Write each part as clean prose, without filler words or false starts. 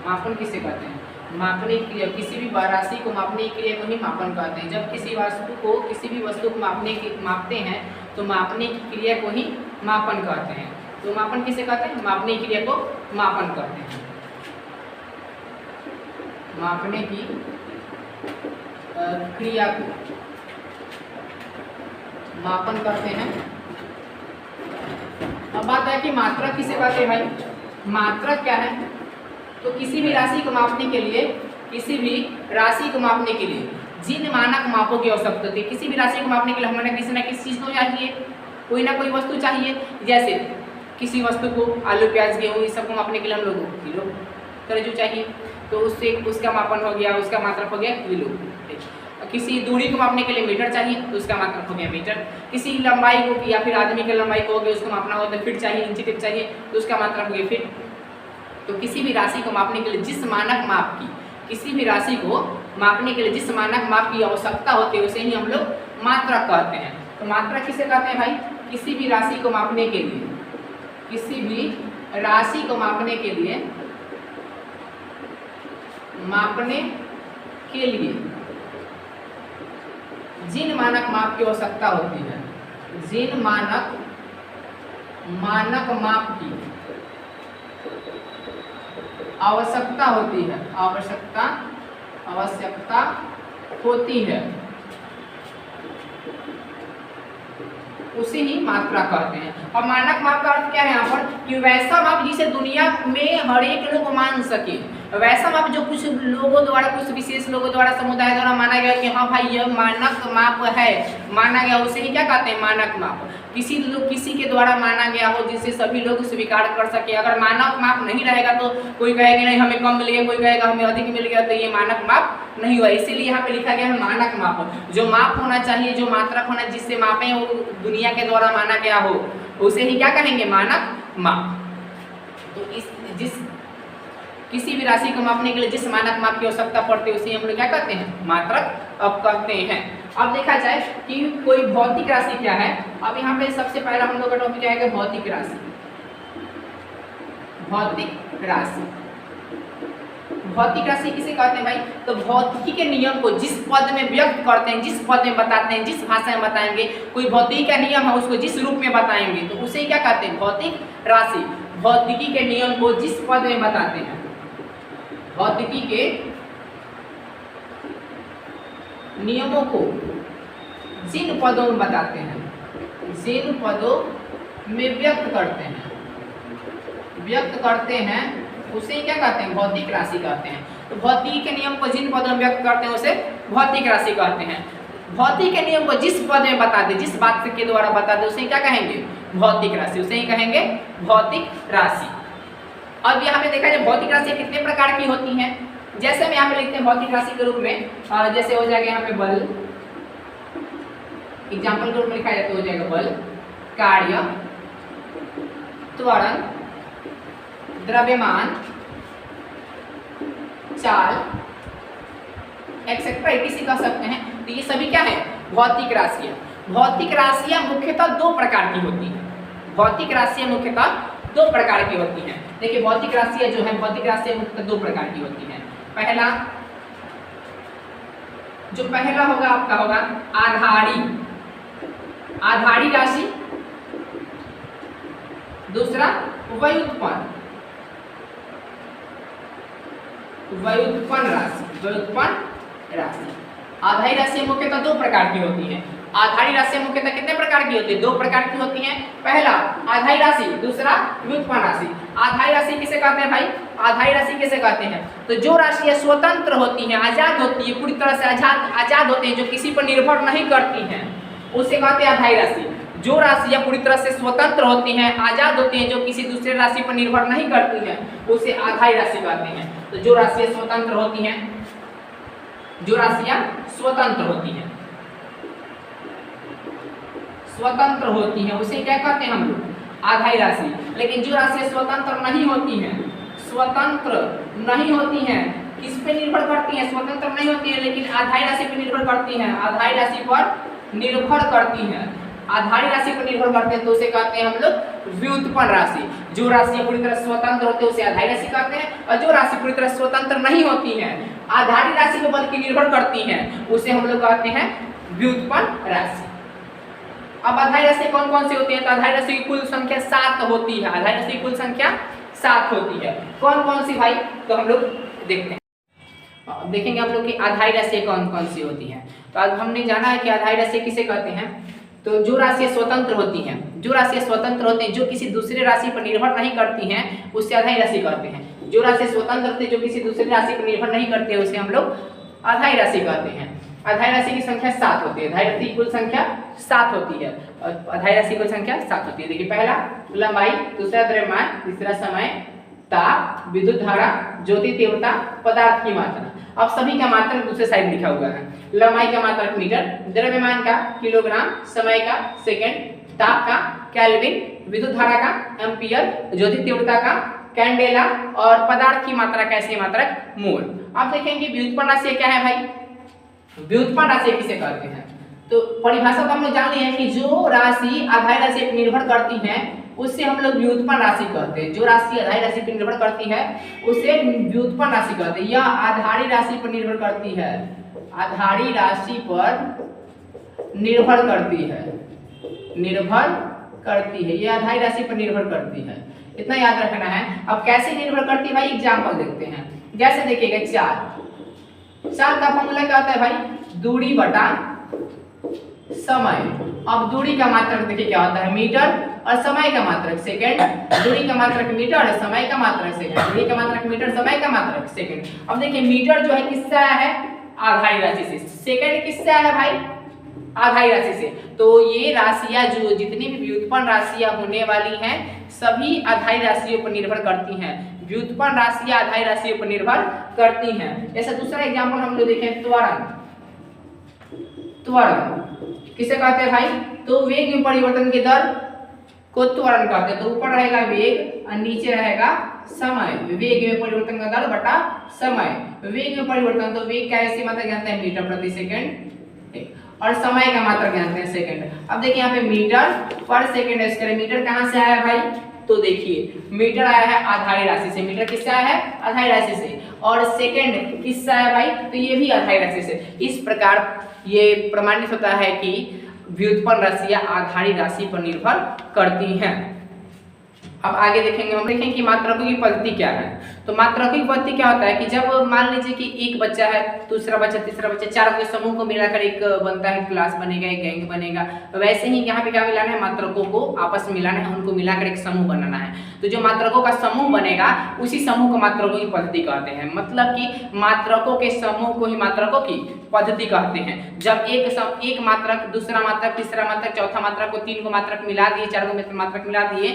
मापन किसे कहते हैं? मापने की क्रिया, किसी भी राशि को मापने की क्रिया को ही मापन कहते हैं। जब किसी भी वस्तु को मापते हैं तो मापने की क्रिया को ही मापन कहते हैं। तो मापन किसे कहते हैं? मापने की क्रिया को मापन कहते हैं। मापने की क्रिया को मापन करते हैं। अब बात है कि मात्रक किसे कहते हैं भाई? मात्रक क्या है? तो किसी भी राशि को मापने के लिए, जिन मानक मापों की आवश्यकता होती है, किसी भी राशि को मापने के लिए हमें किसी न किसी चीज़ को चाहिए, कोई ना कोई वस्तु चाहिए। जैसे किसी वस्तु को आलू प्याज गेहूँ इस सबको मापने के लिए हम लोगों को किलो तरजू चाहिए, तो उससे उसका मापन हो गया, उसका मात्रक हो गया किलो। किसी दूरी को मापने के लिए मीटर चाहिए, तो उसका मात्रक हो गया मीटर। किसी लंबाई को या फिर आदमी की लंबाई को हो गया, उसको मापना हो तो फीट चाहिए, इंची टेप चाहिए, तो उसका मात्रक हो गया फीट। तो किसी भी राशि को मापने के लिए जिस मानक माप की, किसी भी राशि को मापने के लिए जिस मानक माप की आवश्यकता होती है उसे ही हम लोग मात्रक कहते हैं। तो मात्रक किसे कहते हैं भाई? किसी भी राशि को मापने के लिए, किसी भी राशि को मापने के लिए जिन मानक माप की आवश्यकता होती है, जिन मानक माप की आवश्यकता होती है, आवश्यकता होती है, उसे ही मात्रा कहते हैं। और मानक माप का अर्थ क्या है यहाँ पर? कि वैसा माप जिसे दुनिया में हर एक लोग मान सके, वैसा माप जो कुछ लोगों द्वारा, कुछ विशेष लोगों द्वारा, समुदाय द्वारा माना गया कि हाँ भाई यह मानक माप है, माना गया, उसे ही क्या कहते हैं? मानक माप। किसी के द्वारा माना गया हो जिसे सभी लोग स्वीकार कर सके। अगर मानक माप नहीं रहेगा तो कोई कहेगा नहीं हमें कम मिल गया, कोई कहेगा हमें अधिक मिल गया, तो ये मानक माप नहीं हुआ। इसीलिए यहाँ पे लिखा गया है मानक माप। जो माप होना चाहिए, जो मात्रक होना, जिससे मापें वो दुनिया के द्वारा माना गया हो, उसे ही क्या कहेंगे? मानक माप। तो किसी भी राशि को मापने के लिए जिस मानक माप की आवश्यकता पड़ती है उसे हम लोग क्या कहते हैं? मात्रक अब कहते हैं। अब देखा जाए कि कोई भौतिक राशि क्या है। अब यहाँ पे सबसे पहला हम लोग का टॉपिक आएगा भौतिक राशि। भौतिक राशि, भौतिक राशि किसे कहते हैं भाई? तो भौतिकी के नियम को जिस पद में व्यक्त करते हैं, जिस पद में बताते हैं, जिस भाषा में बताएंगे, कोई भौतिकी का नियम है उसको जिस रूप में बताएंगे तो उसे क्या कहते हैं? भौतिक राशि। भौतिकी के नियम को जिस पद में बताते हैं, भौतिकी के नियमों को जिन पदों में बताते हैं, जिन पदों में व्यक्त करते हैं उसे क्या कहते हैं? भौतिक राशि कहते हैं। तो भौतिकी के नियम को जिन पदों में व्यक्त करते हैं उसे भौतिक राशि कहते हैं। भौतिक के नियम को जिस पद में बता दे, जिस बात के द्वारा बता दे, उसे क्या कहेंगे? भौतिक राशि, उसे ही कहेंगे भौतिक राशि। अब यहाँ पे देखा जाए भौतिक राशि कितने प्रकार की होती हैं। जैसे हम यहाँ पे लिखते हैं भौतिक राशि के रूप में, जैसे हो जाएगा यहाँ पे बल, एग्जाम्पल के रूप में लिखा जाए तो हो जाएगा बल, कार्य, त्वरण, द्रव्यमान, चाल, एक्सेट्रा etc कह सकते हैं। तो ये सभी क्या है? भौतिक राशियाँ। भौतिक राशियाँ मुख्यतः दो प्रकार की होती हैं। भौतिक राशियाँ मुख्यतः दो प्रकार की होती हैं। देखिए भौतिक राशियाँ जो है, भौतिक राशियाँ मुख्यतः दो प्रकार की होती हैं। पहला होगा आपका होगा आधारी राशि, दूसरा व्युत्पन्न राशि। आधारी राशि मुख्यतः दो प्रकार की होती हैं। आधारी राशि मुख्यतः कितने प्रकार की होती है? दो प्रकार की होती हैं। पहला आधारी राशि, दूसरा व्युत्पन्न राशि। आधारी राशि किसे कहते हैं भाई? आधारी राशि किसे कहते हैं? तो जो राशियाँ स्वतंत्र होती हैं, आजाद होती है, पूरी तरह से आजाद होते हैं, जो किसी पर निर्भर नहीं करती हैं, उसे कहते हैं आधारी राशि। जो राशियाँ पूरी तरह से स्वतंत्र होती हैं, आजाद होती हैं, जो किसी दूसरे राशि पर निर्भर नहीं करती हैं, उसे आधारी राशि कहते हैं। तो जो राशियाँ स्वतंत्र होती हैं, उसे क्या कहते हैं हम लोग? आधारी राशि। लेकिन जो राशियाँ स्वतंत्र नहीं होती हैं, किस पे निर्भर करती हैं? स्वतंत्र नहीं होती हैं लेकिन आधारी राशि पर निर्भर करती हैं, आधारी राशि पर निर्भर करती हैं, तो उसे कहते हैं हम लोग व्युत्पन्न राशि। जो राशि पूरी तरह स्वतंत्र होती है उसे आधारी राशि कहते हैं, और जो राशि पूरी तरह स्वतंत्र नहीं होती है, आधारी राशि पर बल्कि निर्भर करती हैं, उसे हम लोग कहते हैं व्युत्पन्न राशि। अब आधारी राशि कौन कौन सी होती है? तो आधारी राशि की कुल संख्या 7 होती है। आधारी राशि की कुल संख्या 7 होती है। कौन कौन सी भाई? तो हम लोग देखते हैं, देखेंगे आप लोग कि आधारी राशि कौन कौन सी होती है। तो आज हमने जाना है कि आधारी राशि किसे कहते हैं। तो जो राशियां स्वतंत्र होती हैं, जो राशियां स्वतंत्र होती हैं, जो किसी दूसरे राशि पर निर्भर नहीं करती हैं, उससे आधारी राशि कहते हैं। जो राशि स्वतंत्र होती है, जो किसी दूसरी राशि पर निर्भर नहीं करती है, उसे हम लोग आधारी राशि कहते हैं। आधारी राशि की संख्या 7 होती है। आधारी राशि की कुल संख्या 7 होती है। आधारी राशि की कुल संख्या 7 होती है। देखिए, पहला लंबाई, दूसरा द्रव्यमान, तीसरा समय, ताप, विद्युत धारा, ज्योति तीव्रता, पदार्थ की मात्रा। अब सभी का मात्रक दूसरे साइड लिखा हुआ है। लंबाई का मात्रक मीटर, द्रव्यमान का किलोग्राम, समय का सेकंड, ताप का केल्विन, विद्युत धारा का एम्पियर, ज्योति तीव्रता का कैंडेला, और पदार्थ की मात्रा कैसे मात्रक मोल। अब देखेंगे व्युत्पन्न राशि क्या है भाई। व्युत्पन्न राशि किसे कहते हैं? तो परिभाषा तो हम लोग जान लिए हैं कि जो राशि आधारी राशि पर निर्भर करती है उससे हम लोग व्युत्पन्न राशि कहते हैं। जो राशि आधारी राशि पर निर्भर करती है उसे व्युत्पन्न राशि कहते हैं। यह आधारी राशि पर निर्भर करती है, आधारी राशि पर निर्भर करती है, निर्भर करती है, यह आधारी राशि पर निर्भर करती है। इतना याद रखना है। अब कैसे निर्भर करती है भाई, एग्जाम्पल देखते हैं। जैसे देखिएगा, चाल का फॉर्मूला क्या होता है भाई? दूरी बटा समय। अब दूरी का मात्रक देखिए क्या होता है? मीटर, और समय का मात्रक सेकंड। दूरी का मात्रक मीटर और समय का मात्रक सेकंड। दूरी का मात्रक मीटर, समय का मात्रक सेकंड। अब देखिए, मीटर जो है किससे आया है? आधारी राशि से। सेकंड किससे आया है भाई? आधारी राशि से। तो ये राशियां जो जितनी भी व्युत्पन्न राशियां होने वाली हैं सभी आधारी राशियों पर निर्भर करती हैं। व्युत्पन्न राशियां आधारी राशियों पर निर्भर करती हैं। जैसे दूसरा एग्जाम्पल हम लोग देखें, त्वरण। त्वरण किसे कहते हैं भाई? तो वेग में परिवर्तन की दर को त्वरण कहते हैं। तो ऊपर रहेगा वेग और नीचे रहेगा समय। वेग में परिवर्तन का दर बटा समय। वेग में परिवर्तन, तो वेग का ऐसी मात्रा जानते हैं मीटर प्रति सेकंड, और समय का मात्रक जानते हैं सेकंड। अब देखिए यहाँ पे मीटर पर सेकंड स्क्वायर। मीटर कहाँ से आया भाई? तो देखिए, मीटर आया है आधारी राशि से। मीटर किससे आया है? आधारी राशि से। और सेकंड किससे आया भाई? तो ये भी आधारी राशि से। इस प्रकार ये प्रमाणित होता है कि व्युत्पन्न राशियां आधारी राशि पर निर्भर करती हैं। अब आगे देखेंगे, हम देखेंगे कि मात्रकों की पद्धति क्या है। तो मात्रकों की पद्धति क्या होता है कि जब मान लीजिए कि एक बच्चा है, दूसरा बच्चा, तीसरा बच्चा, चारों के समूह को मिलाकर एक बनता है, क्लास बनेगा, एक गैंग बनेगा। वैसे ही यहाँ पे क्या मिलाना है? मात्रकों को आपस में मिलाना है, उनको मिलाकर एक समूह बनाना है। तो जो मात्रकों का समूह बनेगा उसी समूह को मात्रकों की पद्धति कहते हैं। मतलब कि मात्रकों के समूह को ही मात्रकों की पद्धति कहते हैं। जब एक मात्रक, दूसरा मात्रक, तीसरा मात्रक, चौथा मात्रक को, 3 को मात्रक मिला दिए, 4 को मात्रक मिला दिए,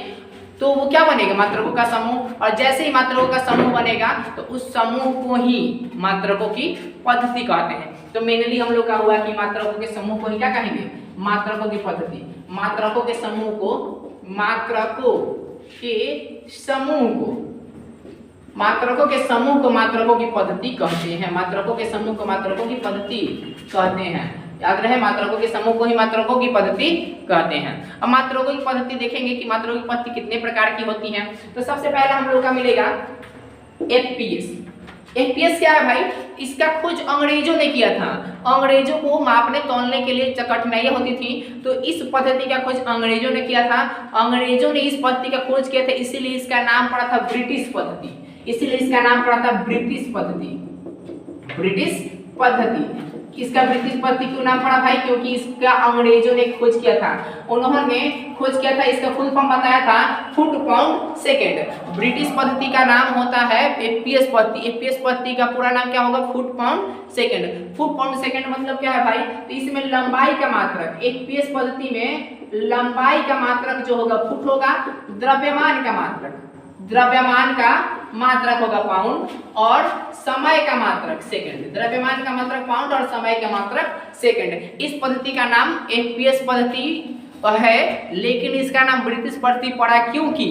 तो वो क्या बनेगा? मात्रकों का समूह। और जैसे ही मात्रकों का समूह बनेगा तो उस समूह को ही मात्रकों की पद्धति कहते हैं। तो मेनली हम लोग का हुआ कि मात्रकों के समूह को ही क्या कहेंगे? मात्रकों की पद्धति। मात्रकों के समूह को, मात्रकों के समूह को, मात्रकों के समूह को मात्रकों की पद्धति कहते हैं। मात्रकों के समूह को मात्रकों की पद्धति कहते हैं। याद रहे, मात्रकों के समूह को ही मात्रकों की पद्धति कहते हैं। अब मात्रकों की पद्धति देखेंगे कि मात्रकों की पद्धति कितने प्रकार की होती है। तो सबसे पहला हम लोग का मिलेगा एफपीएस। एफपीएस क्या है भाई? इसका खोज अंग्रेजों ने किया था। अंग्रेजों को मापने तौलने के लिए कठिनाइयां होती थी, तो इस पद्धति का खोज अंग्रेजों ने किया था। अंग्रेजों ने इस पद्धति का खोज किया था, इसीलिए इसका नाम पड़ा था ब्रिटिश पद्धति। इसीलिए इसका नाम पड़ा था ब्रिटिश पद्धति। ब्रिटिश पद्धति। इसका ब्रिटिश पद्धति क्यों नाम पड़ा भाई? क्योंकि इसका अंग्रेजों ने खोज किया था। उन्होंने खोज किया था, इसका फुल फॉर्म बताया था फुट पाउंड सेकंड। ब्रिटिश पद्धति का नाम होता है एफपीएस पद्धति। एफपीएस पद्धति का पूरा नाम क्या होगा? Foot pound second. Foot pound second मतलब क्या है भाई? तो इसमें लंबाई का मात्रक, एफपीएस पद्धति में लंबाई का मात्रक जो होगा फुट होगा, द्रव्यमान का मात्रक, द्रव्यमान का मात्रक होगा पाउंड, और समय का मात्रक सेकंड। द्रव्यमान का मात्रक पाउंड और समय का मात्रक सेकंड। इस पद्धति का नाम एफपीएस पद्धति है, लेकिन इसका नाम ब्रिटिश पद्धति पड़ा क्योंकि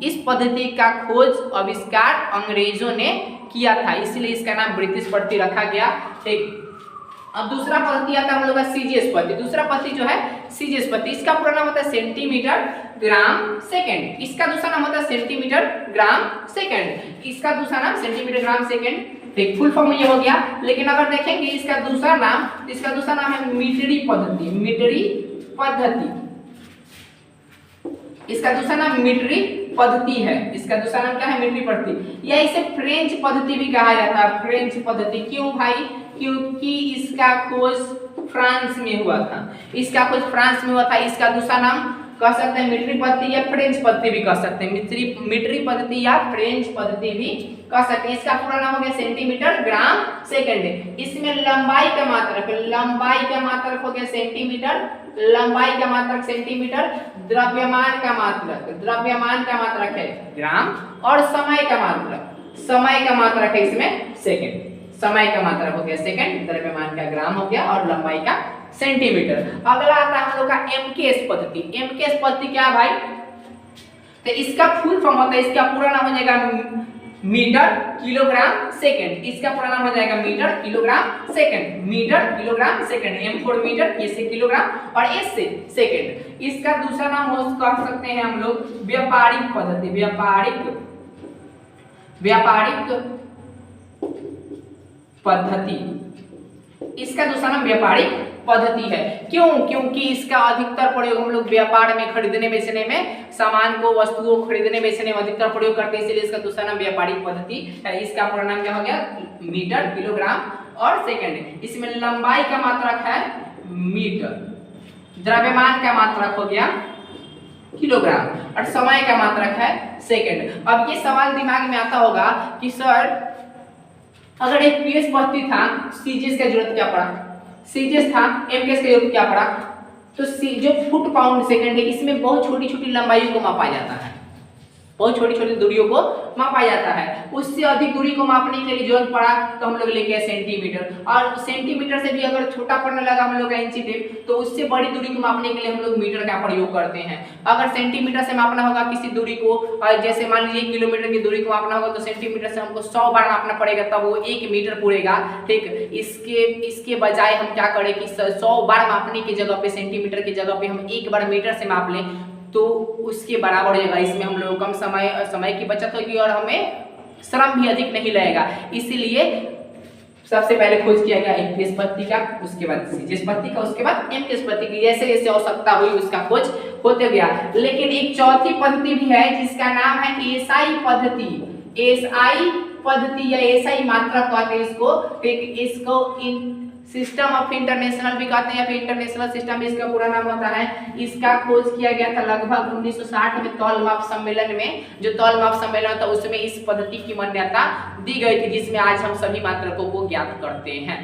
इस पद्धति का खोज, आविष्कार अंग्रेजों ने किया था, इसलिए इसका नाम ब्रिटिश पद्धति रखा गया। ठीक, अब दूसरा पद्धति आता है हम लोग का सीजीएस पद्धति। दूसरा पद्धति जो है सीजीएस पद्धति, इसका पूरा नाम होता है सेंटीमीटर ग्राम सेकंड। इसका दूसरा नाम होता है सेंटीमीटर ग्राम सेकंड। इसका दूसरा नाम सेंटीमीटर ग्राम सेकंड। ठीक, फुल फॉर्म ये हो गया। लेकिन अगर देखेंगे इसका दूसरा नाम है मीटरी पद्धति। मीटरी पद्धति, इसका दूसरा नाम मीटरी पद्धति है। इसका दूसरा नाम क्या है? मीटरी पद्धति, या इसे फ्रेंच पद्धति भी कहा जाता है। फ्रेंच पद्धति क्यों भाई? क्योंकि इसका खोज फ्रांस में हुआ था। इसका खोज फ्रांस में हुआ था। इसका दूसरा नाम कह सकते हैं मीटरी पद्धति या फ्रेंच पद्धति भी कह सकते हैं। मीटरी पद्धति या फ्रेंच पद्धति भी कह सकते हैं। इसका पूरा नाम हो गया सेंटीमीटर ग्राम सेकंड। इसमें लंबाई का मात्रक हो गया सेंटीमीटर, लंबाई का मात्रक सेंटीमीटर, द्रव्यमान का मात्रक है ग्राम, और समय का मात्रक है इसमें सेकंड। समय का मात्रक हो गया सेकंड, द्रव्यमान का ग्राम हो गया, और लंबाई का सेंटीमीटर। अगला आता है हम लोग का एमकेएस पद्धति। एमकेएस पद्धति क्या है भाई? तो इसका फुल फॉर्म होता है, इसका पूरा नाम हो जाएगा मीटर किलोग्राम सेकंड। इसका पूरा नाम हो जाएगा metre kilogram second. Metre kilogram second, M for metre, ए से किलोग्राम, और एस से सेकंड। इसका दूसरा नाम हो कह सकते हैं हम लोग व्यापारिक पद्धति। व्यापारिक पद्धति, इसका दूसरा नाम व्यापारिक पद्धति है। क्यों? क्योंकि इसका अधिकतर प्रयोग हम लोग व्यापार में खरीदने बेचने में, सामान को, वस्तुओं को खरीदने बेचने में अधिकतर प्रयोग करते हैं, इसलिए इसका दूसरा नाम व्यापारिक पद्धति है। इसका पूरा नाम क्या हो गया? मीटर किलोग्राम और सेकंड। इसमें लंबाई का मात्रक है मीटर, द्रव्यमान का मात्रक हो गया किलोग्राम, और समय का मात्रक है सेकंड। अब ये सवाल दिमाग में आता होगा कि सर अगर एक पीएस पद्धति था, सीजीएस का जरूरत क्या पड़ा? सीजीएस था, एमकेएस का जरूरत क्या पड़ा? तो जो फुट पाउंड सेकंड है, इसमें बहुत छोटी छोटी लंबाइयों को मापा जाता है, बहुत छोटी छोटी दूरियों को मापा जाता है। उससे अधिक दूरी को मापने के लिए जरूरत पड़ा तो हम लोग लेके आए सेंटीमीटर, और सेंटीमीटर से भी अगर छोटा पड़ने लगा हम लोग का इंची टेप, तो उससे बड़ी दूरी को मापने के लिए हम लोग मीटर का प्रयोग करते हैं। अगर सेंटीमीटर से मापना होगा किसी दूरी को, जैसे मान लीजिए किलोमीटर की दूरी को मापना होगा, तो सेंटीमीटर से हमको 100 बार मापना पड़ेगा, तब वो 1 मीटर पूरेगा। ठीक, इसके बजाय हम क्या करें कि 100 बार मापने की जगह पे, सेंटीमीटर की जगह पे हम 1 बार मीटर से माप लें, तो उसके बराबर हो जाएगा। इसमें हम लोग कम समय की बचत होगी और हमें श्रम भी अधिक नहीं लगेगा। इसीलिए सबसे पहले खोज किया गया एमकेएस पद्धति का, उसके बाद सीजीएस पद्धति का, उसके बाद एमकेएस पद्धति की। जैसे जैसे आवश्यकता हुई उसका खोज होते गया। लेकिन एक चौथी पद्धति भी है जिसका नाम है एसआई पद्धति। एसआई पद्धति या एसआई मात्रा कहते हैं इसको। इसको सिस्टम ऑफ इंटरनेशनल भी कहते हैं, या फिर इंटरनेशनल सिस्टम, इसका पूरा नाम होता है। इसका खोज किया गया था लगभग 1960 में तौल माप सम्मेलन में। जो तौल माप सम्मेलन था उसमें इस पद्धति की मान्यता दी गई थी, जिसमें आज हम सभी मात्रकों को ज्ञात करते हैं।